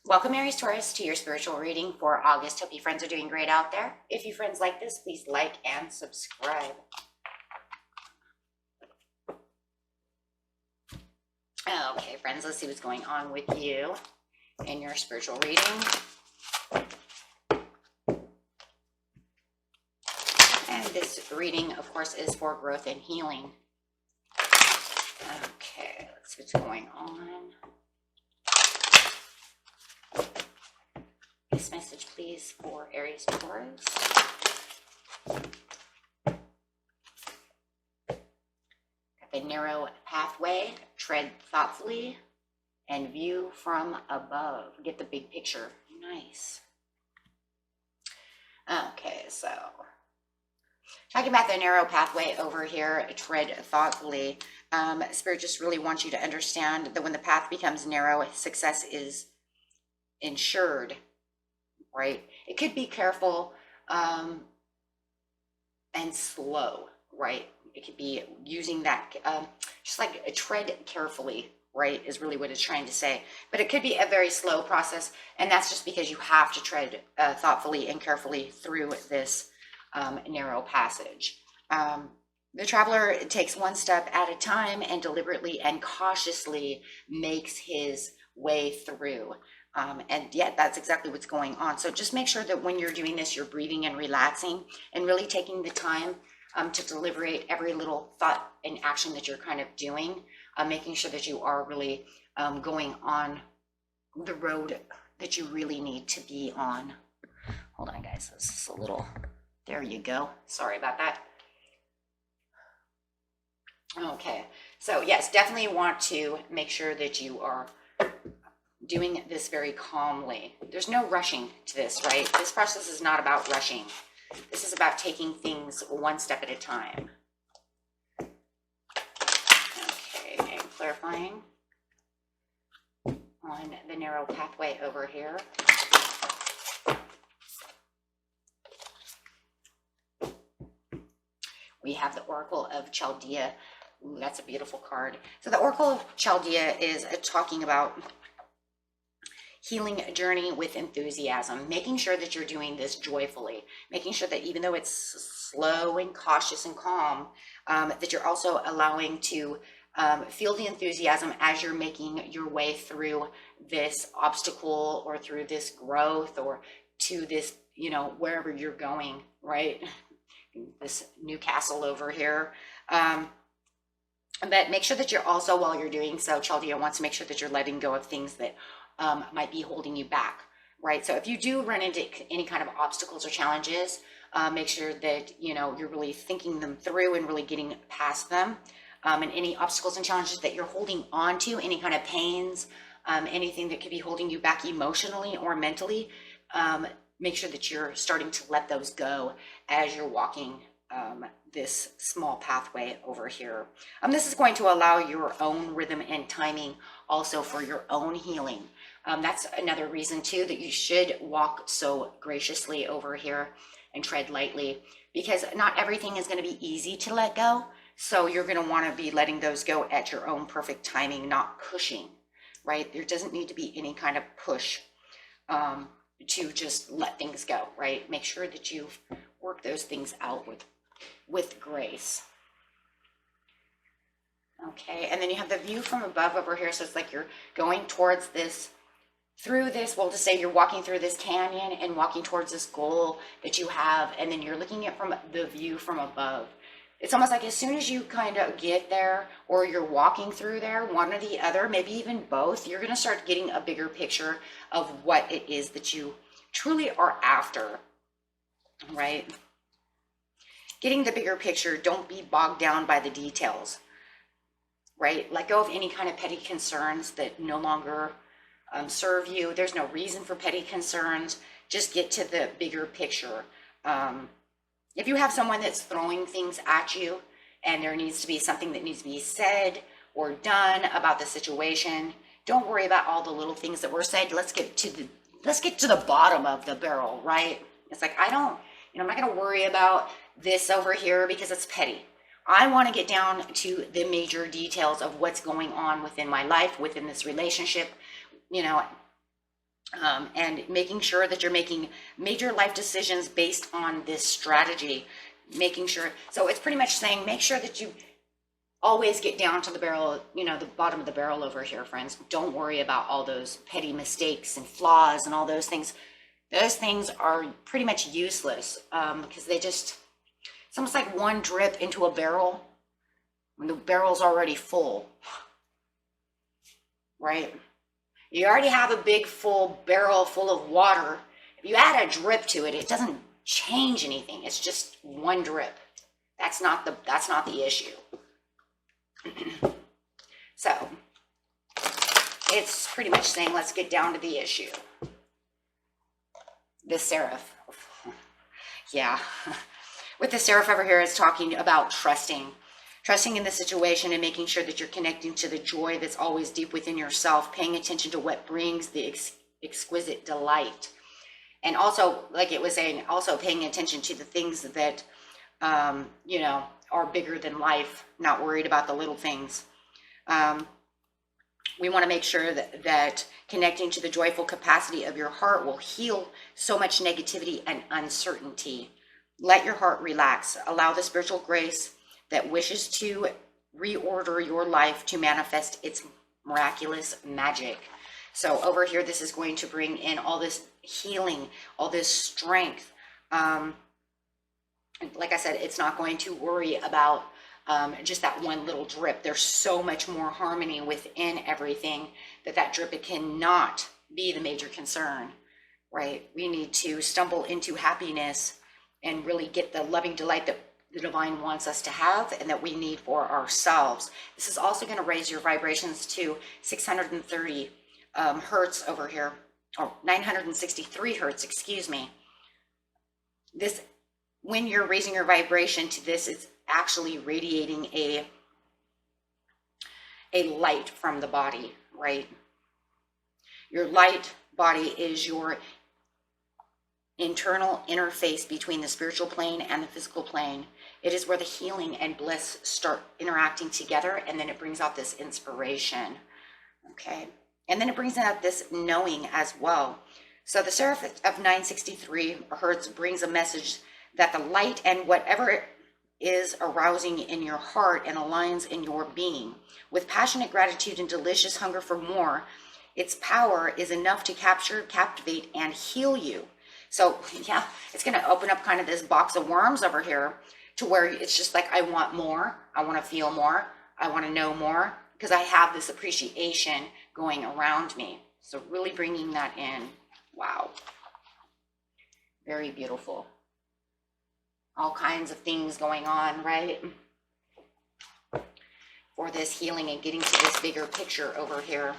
Welcome, Aries Taurus, to your spiritual reading for August. Hope you friends are doing great out there. If you friends like this, please like and subscribe. Okay, friends, let's see what's going on with you in your spiritual reading. And this reading, of course, is for growth and healing. Okay, let's see what's going on. This message, please, for Aries Taurus. Got the narrow pathway, tread thoughtfully, and view from above. Get the big picture. Nice. Okay, so talking about the narrow pathway over here, tread thoughtfully. Spirit just really wants you to understand that when the path becomes narrow, success is ensured. Right? It could be careful and slow, right? It could be using that, just like a tread carefully, right, is really what it's trying to say. But it could be a very slow process, and that's just because you have to tread thoughtfully and carefully through this narrow passage. The traveler takes one step at a time and deliberately and cautiously makes his way through. And yet that's exactly what's going on. So just make sure that when you're doing this, you're breathing and relaxing and really taking the time to deliberate every little thought and action that you're kind of doing, making sure that you are really going on the road that you really need to be on. Hold on, guys. This is a little, there you go. Sorry about that. Okay. So yes, definitely want to make sure that you are doing this very calmly. There's no rushing to this, right? This process is not about rushing. This is about taking things one step at a time. Okay, and clarifying on the narrow pathway over here. We have the Oracle of Chaldea. Ooh, that's a beautiful card. So the Oracle of Chaldea is talking about healing journey with enthusiasm, making sure that you're doing this joyfully, making sure that even though it's slow and cautious and calm, that you're also allowing to feel the enthusiasm as you're making your way through this obstacle or through this growth or to this, you know, wherever you're going, right? This new castle over here. But make sure that you're also, while you're doing so, Chaldea wants to make sure that you're letting go of things that might be holding you back, right? So if you do run into any kind of obstacles or challenges, make sure that, you know, you're really thinking them through and really getting past them. And any obstacles and challenges that you're holding on to, any kind of pains, anything that could be holding you back emotionally or mentally, make sure that you're starting to let those go as you're walking this small pathway over here. This is going to allow your own rhythm and timing also for your own healing. That's another reason too that you should walk so graciously over here and tread lightly, because not everything is going to be easy to let go. So you're going to want to be letting those go at your own perfect timing, not pushing, right? There doesn't need to be any kind of push to just let things go, right? Make sure that you work those things out with grace. Okay, and then you have the view from above over here. So it's like you're going towards this, through this, we'll just say you're walking through this canyon and walking towards this goal that you have, and then you're looking at from the view from above. It's almost like as soon as you kind of get there, or you're walking through there, one or the other, maybe even both, you're going to start getting a bigger picture of what it is that you truly are after, right? Getting the bigger picture, don't be bogged down by the details, right? Let go of any kind of petty concerns that no longer serve you. There's no reason for petty concerns. Just get to the bigger picture. If you have someone that's throwing things at you and there needs to be something that needs to be said or done about the situation, don't worry about all the little things that were said. Let's get to the bottom of the barrel, right? It's like, I'm not going to worry about this over here because it's petty. I want to get down to the major details of what's going on within my life, within this relationship, and making sure that you're making major life decisions based on this strategy. Making sure, so it's pretty much saying, make sure that you always get down to the barrel, you know, the bottom of the barrel over here, friends. Don't worry about all those petty mistakes and flaws and all those things. Those things are pretty much useless, because they just, it's almost like one drip into a barrel when the barrel's already full, right? You already have a big full barrel full of water. If you add a drip to it, it doesn't change anything. It's just one drip. That's not the issue. So it's pretty much saying, let's get down to the issue. The Seraph. Yeah. With the Seraph over here, it's talking about trusting in the situation and making sure that you're connecting to the joy that's always deep within yourself, paying attention to what brings the exquisite delight. And also, like it was saying, also paying attention to the things that, you know, are bigger than life, not worried about the little things. We want to make sure that connecting to the joyful capacity of your heart will heal so much negativity and uncertainty. Let your heart relax. Allow the spiritual grace that wishes to reorder your life to manifest its miraculous magic. So over here, this is going to bring in all this healing, all this strength. Like I said, it's not going to worry about just that one little drip. There's so much more harmony within everything that drip, it cannot be the major concern, right? We need to stumble into happiness and really get the loving delight that the divine wants us to have and that we need for ourselves. This is also going to raise your vibrations to 630 hertz over here, or 963 hertz, excuse me. This, when you're raising your vibration to this, it's actually radiating a light from the body, right? Your light body is your internal interface between the spiritual plane and the physical plane. It is where the healing and bliss start interacting together, and then it brings out this inspiration, okay? And then it brings out this knowing as well. So the Seraph of 963 hertz brings a message that the light and whatever is arousing in your heart and aligns in your being with passionate gratitude and delicious hunger for more, its power is enough to capture, captivate, and heal you. So yeah, it's going to open up kind of this box of worms over here to where it's just like, I want more. I want to feel more. I want to know more because I have this appreciation going around me. So really bringing that in. Wow. Very beautiful. All kinds of things going on, right? For this healing and getting to this bigger picture over here.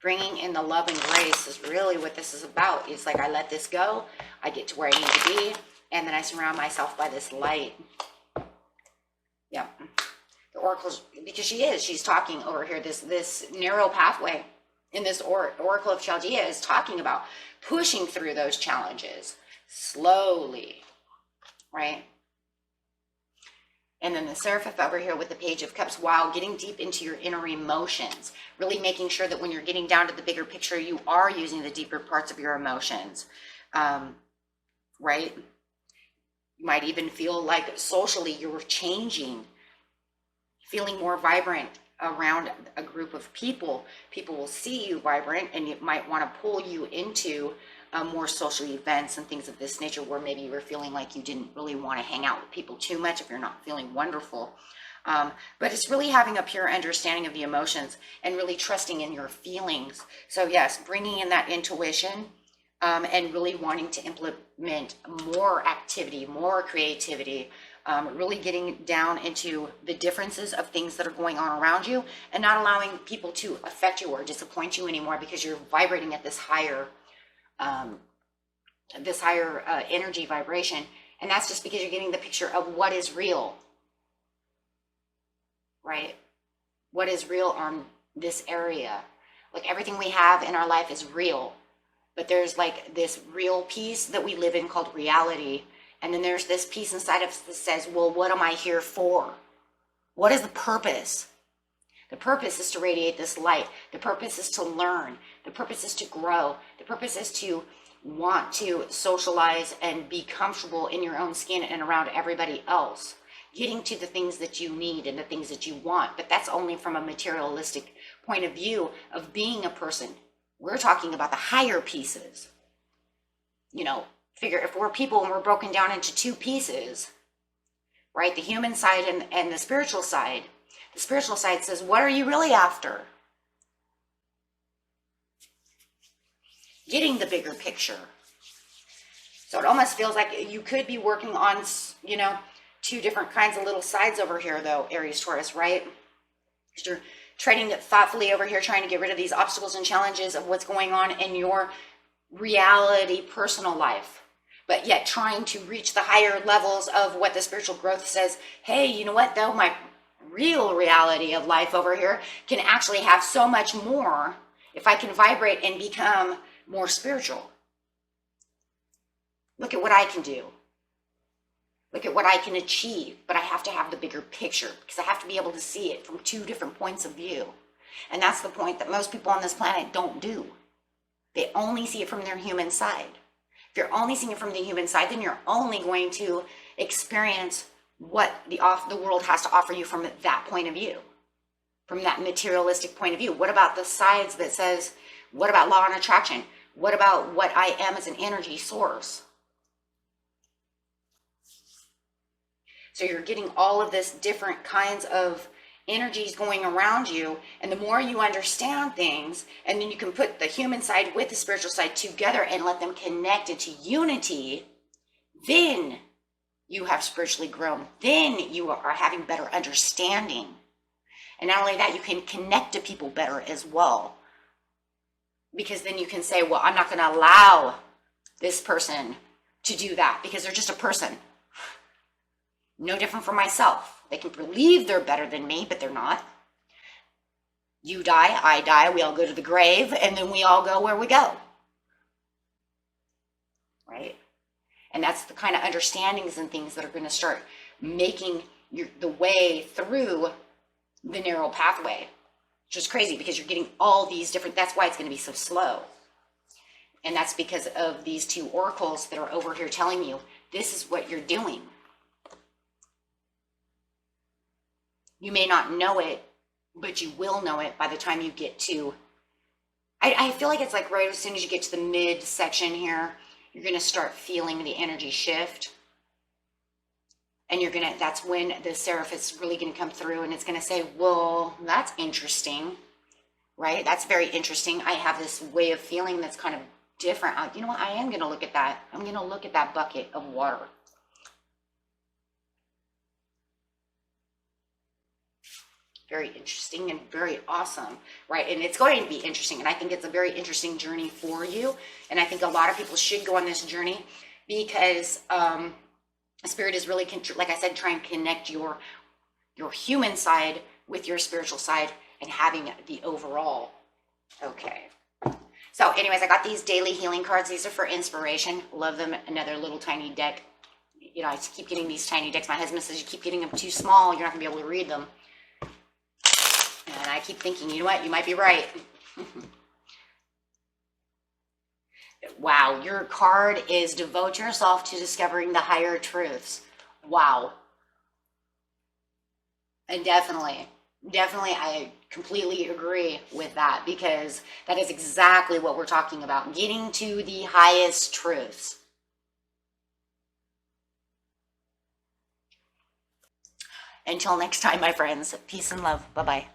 Bringing in the love and grace is really what this is about. It's like, I let this go, I get to where I need to be, and then I surround myself by this light. Yeah. The oracles, because she's talking over here, this narrow pathway in this Oracle of Chaldea is talking about pushing through those challenges slowly, right? And then the Seraph over here with the Page of Cups, wow, getting deep into your inner emotions, really making sure that when you're getting down to the bigger picture, you are using the deeper parts of your emotions, right? You might even feel like socially you're changing, feeling more vibrant around a group of people. People will see you vibrant, and it might want to pull you into more social events and things of this nature where maybe you were feeling like you didn't really want to hang out with people too much if you're not feeling wonderful. But it's really having a pure understanding of the emotions and really trusting in your feelings. So yes, bringing in that intuition and really wanting to implement more activity, more creativity, really getting down into the differences of things that are going on around you and not allowing people to affect you or disappoint you anymore because you're vibrating at this higher energy vibration. And that's just because you're getting the picture of what is real, right? What is real on this area. Like everything we have in our life is real, but there's like this real piece that we live in called reality. And then there's this piece inside of us that says, well, what am I here for? What is the purpose? The purpose is to radiate this light. The purpose is to learn. The purpose is to grow. The purpose is to want to socialize and be comfortable in your own skin and around everybody else. Getting to the things that you need and the things that you want. But that's only from a materialistic point of view of being a person. We're talking about the higher pieces. You know, figure if we're people and we're broken down into two pieces, right? The human side and the spiritual side. The spiritual side says, what are you really after? Getting the bigger picture. So it almost feels like you could be working on, you know, two different kinds of little sides over here, though, Aries, Taurus, right? You're treading thoughtfully over here, trying to get rid of these obstacles and challenges of what's going on in your reality, personal life, but yet trying to reach the higher levels of what the spiritual growth says. Hey, you know what, though? My real reality of life over here can actually have so much more if I can vibrate and become more spiritual. Look at what I can do. Look at what I can achieve, but I have to have the bigger picture because I have to be able to see it from two different points of view. And that's the point that most people on this planet don't do. They only see it from their human side. If you're only seeing it from the human side, then you're only going to experience what the world has to offer you from that point of view, from that materialistic point of view. What about the sides that says, what about law and attraction? What about what I am as an energy source? So you're getting all of this different kinds of energies going around you, and the more you understand things, and then you can put the human side with the spiritual side together and let them connect into unity, then you have spiritually grown. Then you are having better understanding. And not only that, you can connect to people better as well. Because then you can say, well, I'm not going to allow this person to do that because they're just a person. No different from myself. They can believe they're better than me, but they're not. You die, I die, we all go to the grave, and then we all go where we go. Right? And that's the kind of understandings and things that are going to start making the way through the narrow pathway. Which is crazy because you're getting all these different, that's why it's going to be so slow. And that's because of these two oracles that are over here telling you, this is what you're doing. You may not know it, but you will know it by the time you get to, I feel like it's like right as soon as you get to the mid section here, you're going to start feeling the energy shift. And that's when the seraph is really going to come through and it's going to say, well, that's interesting, right? That's very interesting. I have this way of feeling that's kind of different. You know what? I am going to look at that. I'm going to look at that bucket of water. Very interesting and very awesome, right? And it's going to be interesting. And I think it's a very interesting journey for you. And I think a lot of people should go on this journey because Spirit is really, like I said, trying to connect your human side with your spiritual side and having the overall. Okay. So anyways, I got these daily healing cards. These are for inspiration. Love them. Another little tiny deck. You know, I keep getting these tiny decks. My husband says you keep getting them too small. You're not going to be able to read them. And I keep thinking, you know what? You might be right. Wow, your card is devote yourself to discovering the higher truths. Wow. And definitely, I completely agree with that because that is exactly what we're talking about. Getting to the highest truths. Until next time, my friends, peace and love. Bye-bye.